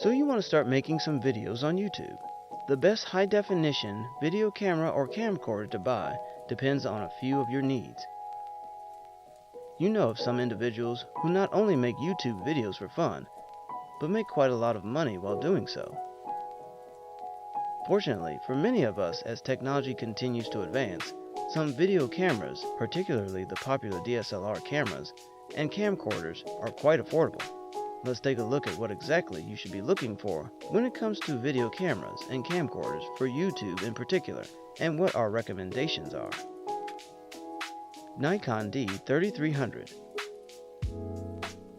So you want to start making some videos on YouTube. The best high-definition video camera or camcorder to buy depends on a few of your needs. You know of some individuals who not only make YouTube videos for fun, but make quite a lot of money while doing so. Fortunately, for many of us, as technology continues to advance, some video cameras, particularly the popular DSLR cameras and camcorders, are quite affordable. Let's take a look at what exactly you should be looking for when it comes to video cameras and camcorders for YouTube in particular, and what our recommendations are. Nikon D3300.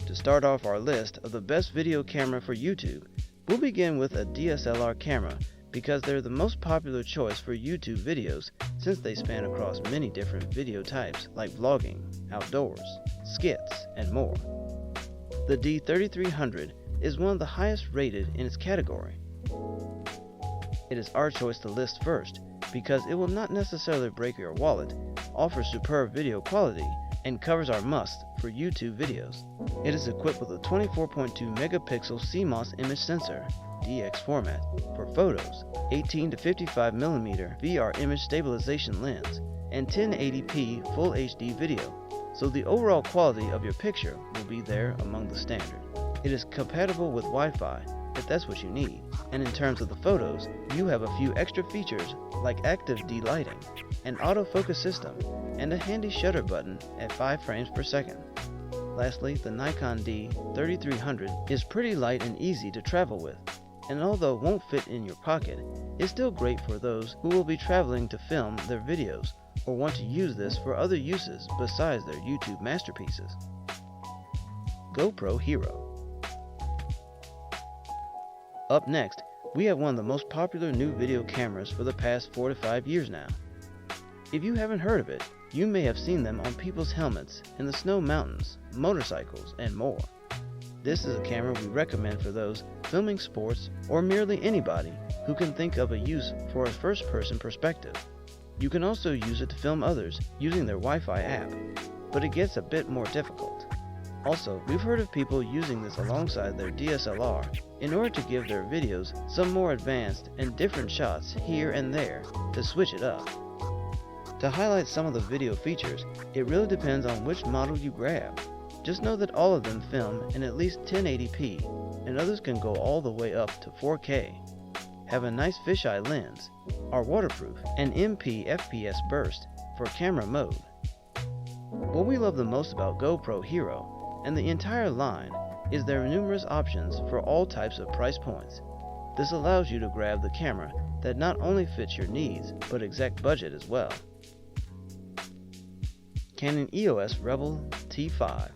To start off our list of the best video camera for YouTube, we'll begin with a DSLR camera because they're the most popular choice for YouTube videos since they span across many different video types like vlogging, outdoors, skits, and more. The D3300 is one of the highest rated in its category. It is our choice to list first because it will not necessarily break your wallet, offers superb video quality, and covers our must for YouTube videos. It is equipped with a 24.2 megapixel CMOS image sensor, DX format, for photos, 18 to 55 mm VR image stabilization lens, and 1080p Full HD video, so the overall quality of your picture will be there among the standard. It is compatible with Wi-Fi if that's what you need, and in terms of the photos, you have a few extra features like active D-lighting, an autofocus system, and a handy shutter button at 5 frames per second. Lastly, the Nikon D3300 is pretty light and easy to travel with, and although it won't fit in your pocket, it's still great for those who will be traveling to film their videos or want to use this for other uses besides their YouTube masterpieces. GoPro Hero. Up next, we have one of the most popular new video cameras for the past 4 to 5 years now. If you haven't heard of it, you may have seen them on people's helmets, in the snow mountains, motorcycles, and more. This is a camera we recommend for those filming sports or merely anybody who can think of a use for a first-person perspective. You can also use it to film others using their Wi-Fi app, but it gets a bit more difficult. Also, we've heard of people using this alongside their DSLR in order to give their videos some more advanced and different shots here and there to switch it up. To highlight some of the video features, it really depends on which model you grab. Just know that all of them film in at least 1080p, and others can go all the way up to 4K, have a nice fisheye lens, are waterproof, and MP FPS burst for camera mode. What we love the most about GoPro Hero and the entire line is their numerous options for all types of price points. This allows you to grab the camera that not only fits your needs, but exact budget as well. Canon EOS Rebel T5.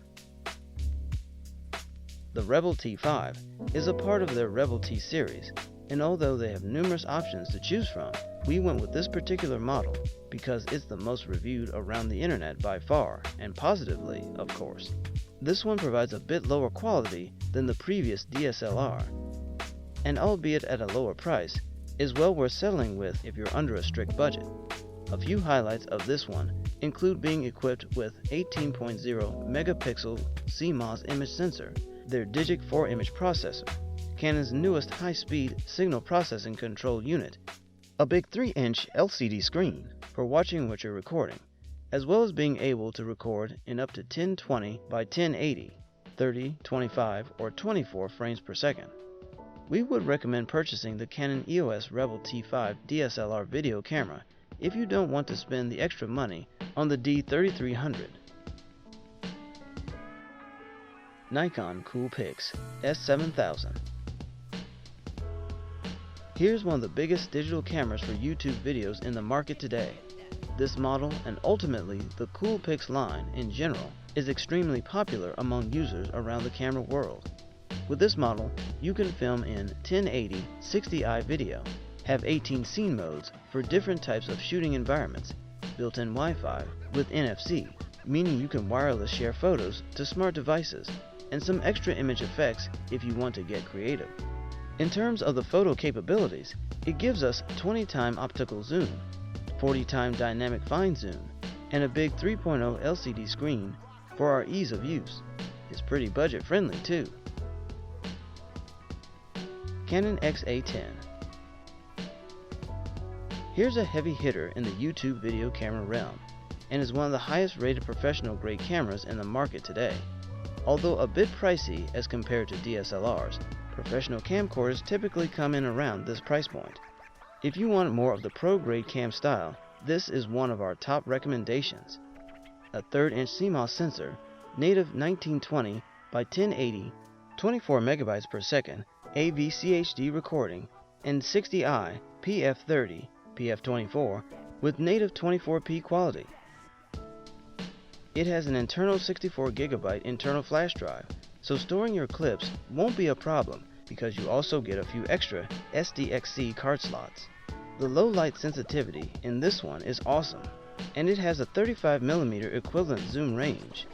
The Rebel T5 is a part of their Rebel T series, and although they have numerous options to choose from, we went with this particular model because it's the most reviewed around the internet by far, and positively, of course. This one provides a bit lower quality than the previous DSLR, and albeit at a lower price, is well worth settling with if you're under a strict budget. A few highlights of this one include being equipped with 18.0 megapixel CMOS image sensor, their Digic 4 image processor, Canon's newest high-speed signal processing control unit, a big 3-inch LCD screen for watching what you're recording, as well as being able to record in up to 1020 by 1080, 30, 25, or 24 frames per second. We would recommend purchasing the Canon EOS Rebel T5 DSLR video camera if you don't want to spend the extra money on the D3300. Nikon Coolpix S7000. Here's one of the biggest digital cameras for YouTube videos in the market today. This model, and ultimately the Coolpix line in general, is extremely popular among users around the camera world. With this model, you can film in 1080 60i video, have 18 scene modes for different types of shooting environments, built-in Wi-Fi with NFC, meaning you can wireless share photos to smart devices, and some extra image effects if you want to get creative. In terms of the photo capabilities, it gives us 20x optical zoom, 40x dynamic fine zoom, and a big 3.0 LCD screen for our ease of use. It's pretty budget friendly too. Canon XA10. Here's a heavy hitter in the YouTube video camera realm, and is one of the highest rated professional grade cameras in the market today. Although a bit pricey as compared to DSLRs, professional camcorders typically come in around this price point. If you want more of the pro-grade cam style, this is one of our top recommendations. A 3/8" CMOS sensor, native 1920 by 1080, 24 megabytes per second, AV-CHD recording, and 60i, PF30, PF24 with native 24p quality. It has an internal 64 GB internal flash drive, so storing your clips won't be a problem because you also get a few extra SDXC card slots. The low light sensitivity in this one is awesome, and it has a 35mm equivalent zoom range.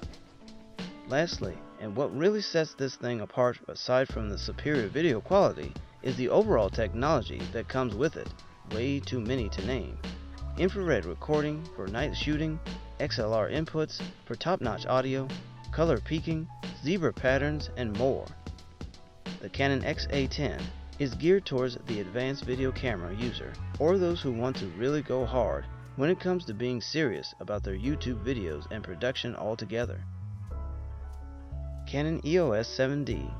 Lastly, and what really sets this thing apart aside from the superior video quality, is the overall technology that comes with it, way too many to name. Infrared recording for night shooting, XLR inputs for top-notch audio, color peaking, zebra patterns, and more. The Canon XA10 is geared towards the advanced video camera user, or those who want to really go hard when it comes to being serious about their YouTube videos and production altogether. Canon EOS 7D.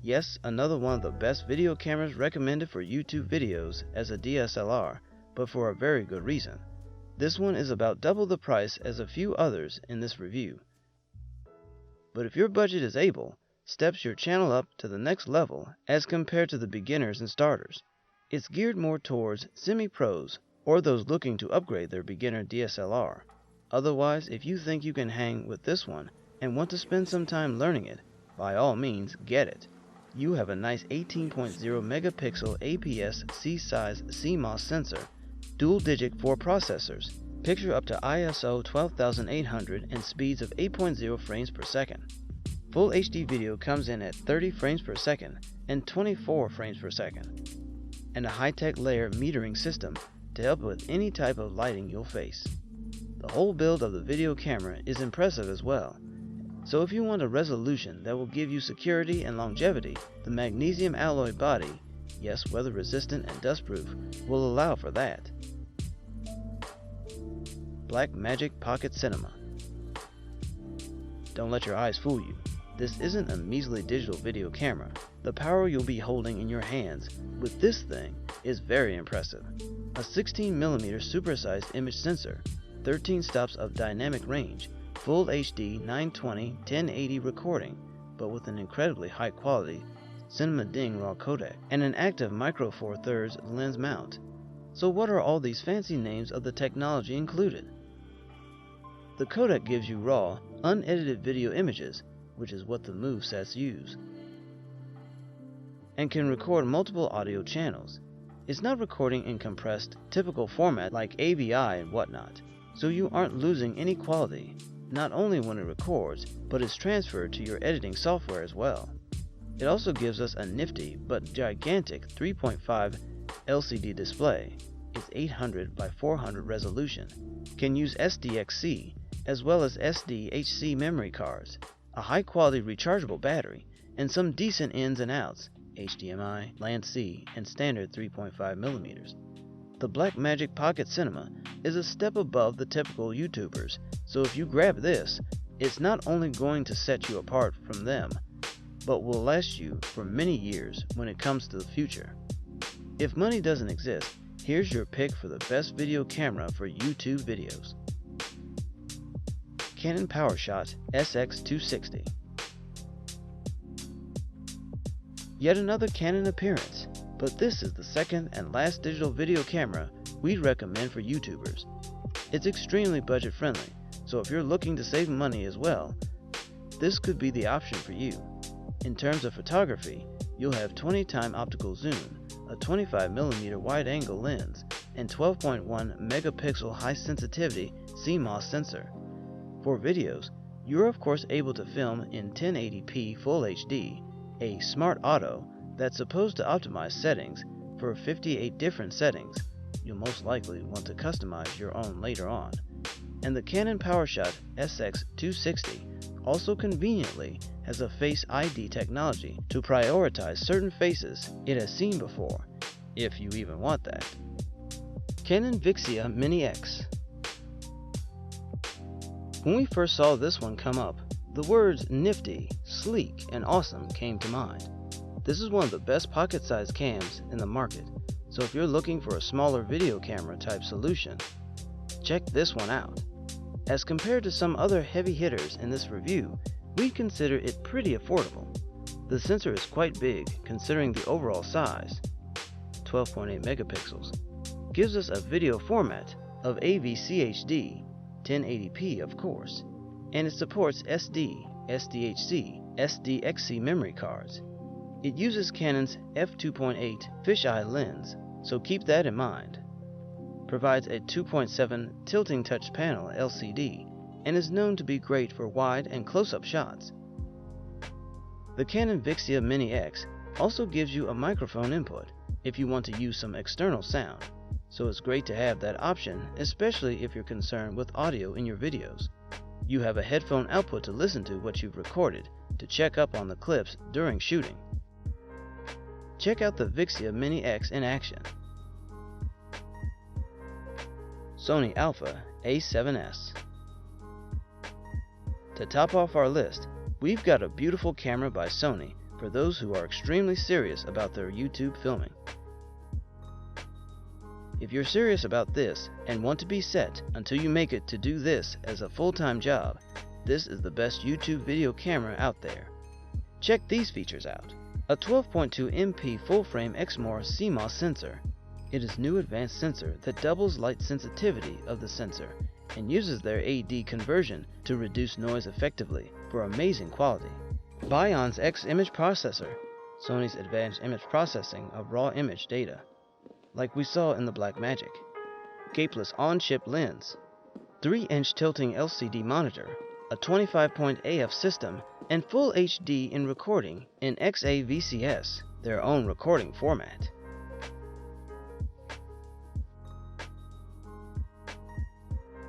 Yes, another one of the best video cameras recommended for YouTube videos as a DSLR, but for a very good reason. This one is about double the price as a few others in this review. But if your budget is able, steps your channel up to the next level as compared to the beginners and starters. It's geared more towards semi-pros or those looking to upgrade their beginner DSLR. Otherwise, if you think you can hang with this one and want to spend some time learning it, by all means get it. You have a nice 18.0 megapixel APS-C size CMOS sensor, dual Digic 4 processors, picture up to ISO 12800 and speeds of 8.0 frames per second. Full HD video comes in at 30 frames per second and 24 frames per second, and a high-tech layer metering system to help with any type of lighting you'll face. The whole build of the video camera is impressive as well, so if you want a resolution that will give you security and longevity, the magnesium alloy body, yes, weather resistant and dustproof, will allow for that. Blackmagic Pocket Cinema. Don't let your eyes fool you. This isn't a measly digital video camera. The power you'll be holding in your hands with this thing is very impressive. A 16mm supersized image sensor, 13 stops of dynamic range, full HD 920 1080 recording, but with an incredibly high quality Cinema Ding RAW codec, and an active micro four thirds lens mount. So what are all these fancy names of the technology included? The codec gives you raw, unedited video images, which is what the movesets use, and can record multiple audio channels. It's not recording in compressed, typical format like AVI and whatnot, so you aren't losing any quality, not only when it records, but is transferred to your editing software as well. It also gives us a nifty but gigantic 3.5 LCD display. Its 800 by 400 resolution can use SDXC as well as SDHC memory cards, a high-quality rechargeable battery, and some decent ins and outs, HDMI, LAN-C, and standard 3.5mm. The Blackmagic Pocket Cinema is a step above the typical YouTubers, so if you grab this, it's not only going to set you apart from them, but will last you for many years when it comes to the future. If money doesn't exist, here's your pick for the best video camera for YouTube videos. Canon PowerShot SX260. Yet another Canon appearance, but this is the second and last digital video camera we'd recommend for YouTubers. It's extremely budget friendly, so if you're looking to save money as well, this could be the option for you. In terms of photography, you'll have 20x optical zoom, a 25mm wide-angle lens, and 12.1 megapixel high-sensitivity CMOS sensor. For videos, you're of course able to film in 1080p Full HD, a smart auto that's supposed to optimize settings for 58 different settings. You'll most likely want to customize your own later on. And the Canon PowerShot SX260 also conveniently has a Face ID technology to prioritize certain faces it has seen before, if you even want that. Canon Vixia Mini X. When we first saw this one come up, the words nifty, sleek, and awesome came to mind. This is one of the best pocket-sized cams in the market, so if you're looking for a smaller video camera type solution, check this one out. As compared to some other heavy hitters in this review, we'd consider it pretty affordable. The sensor is quite big considering the overall size, 12.8 megapixels, gives us a video format of AVCHD, 1080p of course, and it supports SD, SDHC, SDXC memory cards. It uses Canon's f2.8 fisheye lens, so keep that in mind. Provides a 2.7 tilting touch panel LCD and is known to be great for wide and close-up shots. The Canon Vixia Mini X also gives you a microphone input if you want to use some external sound, so it's great to have that option, especially if you're concerned with audio in your videos. You have a headphone output to listen to what you've recorded to check up on the clips during shooting. Check out the Vixia Mini X in action. Sony Alpha A7S. To top off our list, we've got a beautiful camera by Sony for those who are extremely serious about their YouTube filming. If you're serious about this and want to be set until you make it to do this as a full-time job, this is the best YouTube video camera out there. Check these features out. A 12.2 MP full-frame Exmor CMOS sensor. It is new advanced sensor that doubles light sensitivity of the sensor and uses their AD conversion to reduce noise effectively for amazing quality. Bionz X image processor, Sony's advanced image processing of raw image data, like we saw in the Blackmagic. Gapeless on-chip lens, 3-inch tilting LCD monitor, a 25-point AF system, and full HD in recording in XAVCS, their own recording format.